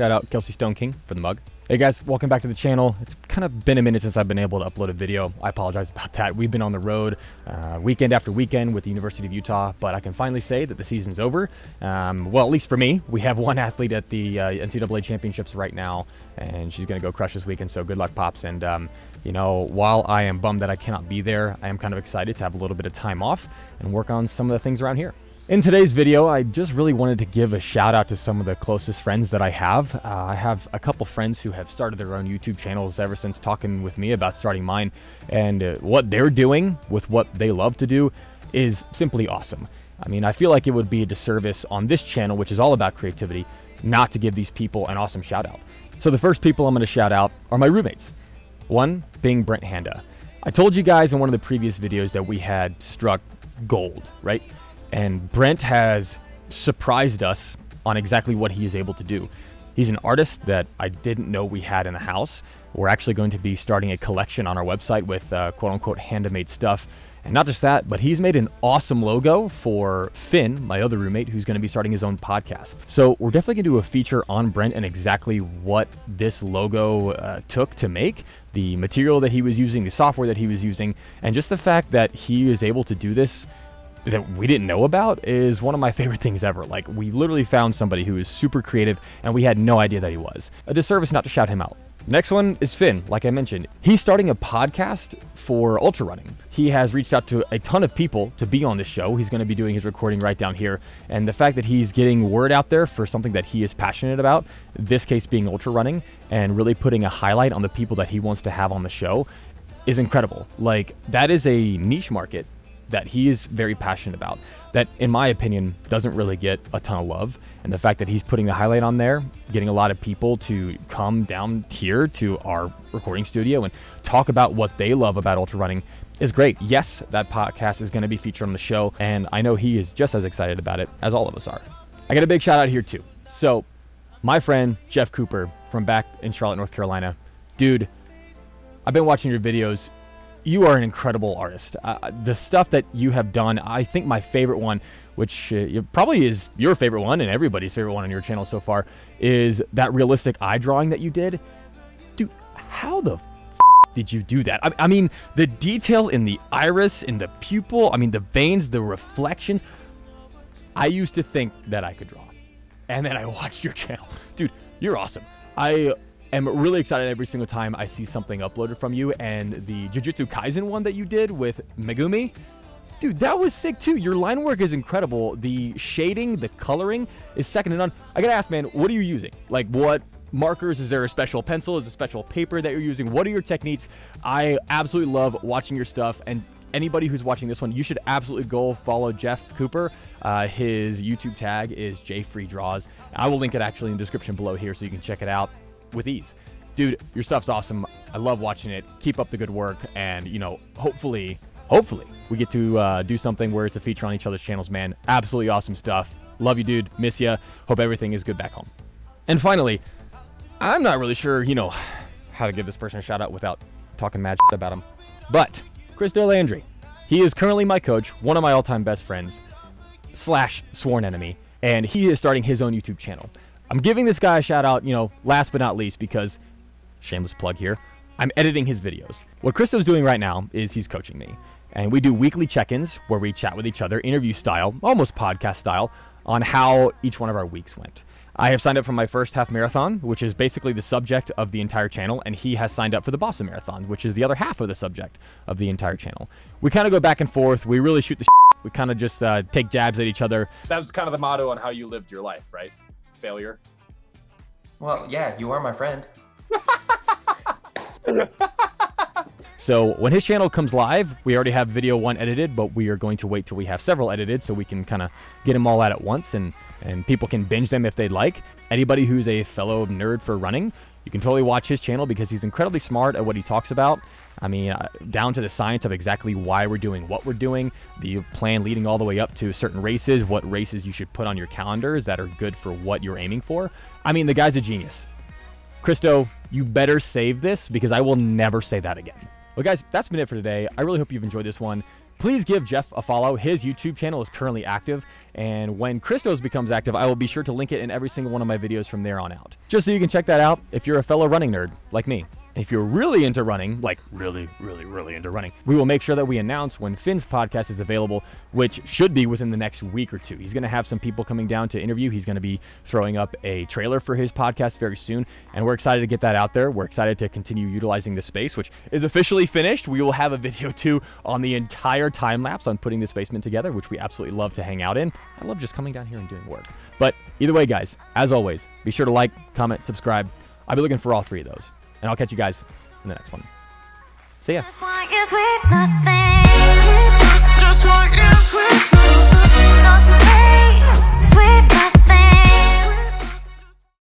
Shout out Kelsey Stone King for the mug. Hey guys, welcome back to the channel. It's kind of been a minute since I've been able to upload a video. I apologize about that. We've been on the road weekend after weekend with the University of Utah, but I can finally say that the season's over. Well, at least for me. We have one athlete at the NCAA championships right now, and she's going to go crush this weekend, so good luck, Pops. And, you know, while I am bummed that I cannot be there, I am kind of excited to have a little bit of time off and work on some of the things around here. In today's video, I just really wanted to give a shout out to some of the closest friends that I have. I have a couple friends who have started their own YouTube channels ever since talking with me about starting mine, and what they're doing with what they love to do is simply awesome. I mean, I feel like it would be a disservice on this channel, which is all about creativity, not to give these people an awesome shout out. So the first people I'm going to shout out are my roommates. One being Brent Handa. I told you guys in one of the previous videos that we had struck gold, right? And Brent has surprised us on exactly what he is able to do. He's an artist that I didn't know we had in the house. We're actually going to be starting a collection on our website with quote-unquote handmade stuff. And not just that, but he's made an awesome logo for Finn, my other roommate, who's going to be starting his own podcast. So we're definitely going to do a feature on Brent and exactly what this logo took to make, the material that he was using, the software that he was using, and just the fact that he is able to do this that we didn't know about is one of my favorite things ever. Like, we literally found somebody who is super creative and we had no idea that he was. A disservice not to shout him out. Next one is Finn, like I mentioned. He's starting a podcast for ultra running. He has reached out to a ton of people to be on this show. He's going to be doing his recording right down here. And the fact that he's getting word out there for something that he is passionate about, this case being ultra running, and really putting a highlight on the people that he wants to have on the show is incredible. Like, that is a niche market that he is very passionate about, that in my opinion doesn't really get a ton of love. And the fact that he's putting the highlight on there, getting a lot of people to come down here to our recording studio and talk about what they love about ultra running is great. Yes, that podcast is going to be featured on the show, and I know he is just as excited about it as all of us are. I got a big shout out here too. So my friend Jeff Cooper from back in Charlotte, North Carolina, dude, I've been watching your videos. You are an incredible artist. The stuff that you have done, I think my favorite one, which probably is your favorite one and everybody's favorite one on your channel so far, is that realistic eye drawing that you did. Dude, how the did you do that? I mean, the detail in the iris, in the pupil, I mean, the veins, the reflections. I used to think that I could draw. And then I watched your channel. Dude, you're awesome. I'm really excited every single time I see something uploaded from you, and the Jujutsu Kaisen one that you did with Megumi, dude, that was sick too. Your line work is incredible. The shading, the coloring is second to none. I gotta ask, man, what are you using? Like, what markers? Is there a special pencil? Is there a special paper that you're using? What are your techniques? I absolutely love watching your stuff, and anybody who's watching this one, you should absolutely go follow Jeff Cooper. His YouTube tag is jfreedraws. I will link it actually in the description below here so you can check it out with ease. Dude, your stuff's awesome. I love watching it. Keep up the good work, and you know, hopefully we get to do something where it's a feature on each other's channels, man. Absolutely awesome stuff. Love you, dude. Miss ya. Hope everything is good back home. And finally, I'm not really sure, you know, how to give this person a shout out without talking mad shit about him, but Chris DeLandry, he is currently my coach, one of my all-time best friends / sworn enemy, and he is starting his own YouTube channel. I'm giving this guy a shout out, you know, last but not least, because, shameless plug here, I'm editing his videos. What Christo's doing right now is he's coaching me, and we do weekly check-ins where we chat with each other, interview style, almost podcast style, on how each one of our weeks went. I have signed up for my first half marathon, which is basically the subject of the entire channel, and he has signed up for the Boston Marathon, which is the other half of the subject of the entire channel. We kind of go back and forth. We really shoot the shit. We kind of just take jabs at each other. That was kind of the motto on how you lived your life, right? Failure. Well, yeah, you are my friend. So when his channel comes live, we already have video 1 edited, but we are going to wait till we have several edited so we can kind of get them all out at once, and people can binge them if they'd like. Anybody who's a fellow nerd for running, you can totally watch his channel because he's incredibly smart at what he talks about. I mean, down to the science of exactly why we're doing what we're doing, the plan leading all the way up to certain races, what races you should put on your calendars that are good for what you're aiming for. I mean, the guy's a genius. Christo, you better save this because I will never say that again. Well, guys, that's been it for today. I really hope you've enjoyed this one. Please give Jeff a follow. His YouTube channel is currently active, and when Christo's becomes active, I will be sure to link it in every single one of my videos from there on out, just so you can check that out if you're a fellow running nerd like me. If you're really into running, like really into running, we will make sure that we announce when Finn's podcast is available, which should be within the next week or two. He's going to have some people coming down to interview. He's going to be throwing up a trailer for his podcast very soon, and we're excited to get that out there. We're excited to continue utilizing the space, which is officially finished. We will have a video too on the entire time lapse on putting this basement together, which we absolutely love to hang out in. I love just coming down here and doing work. But either way, guys, as always, be sure to like, comment, subscribe. I'll be looking for all three of those. And I'll catch you guys in the next one. See ya. Just want you sweet nothing. Just want you sweet nothing. So sweet, sweet nothing.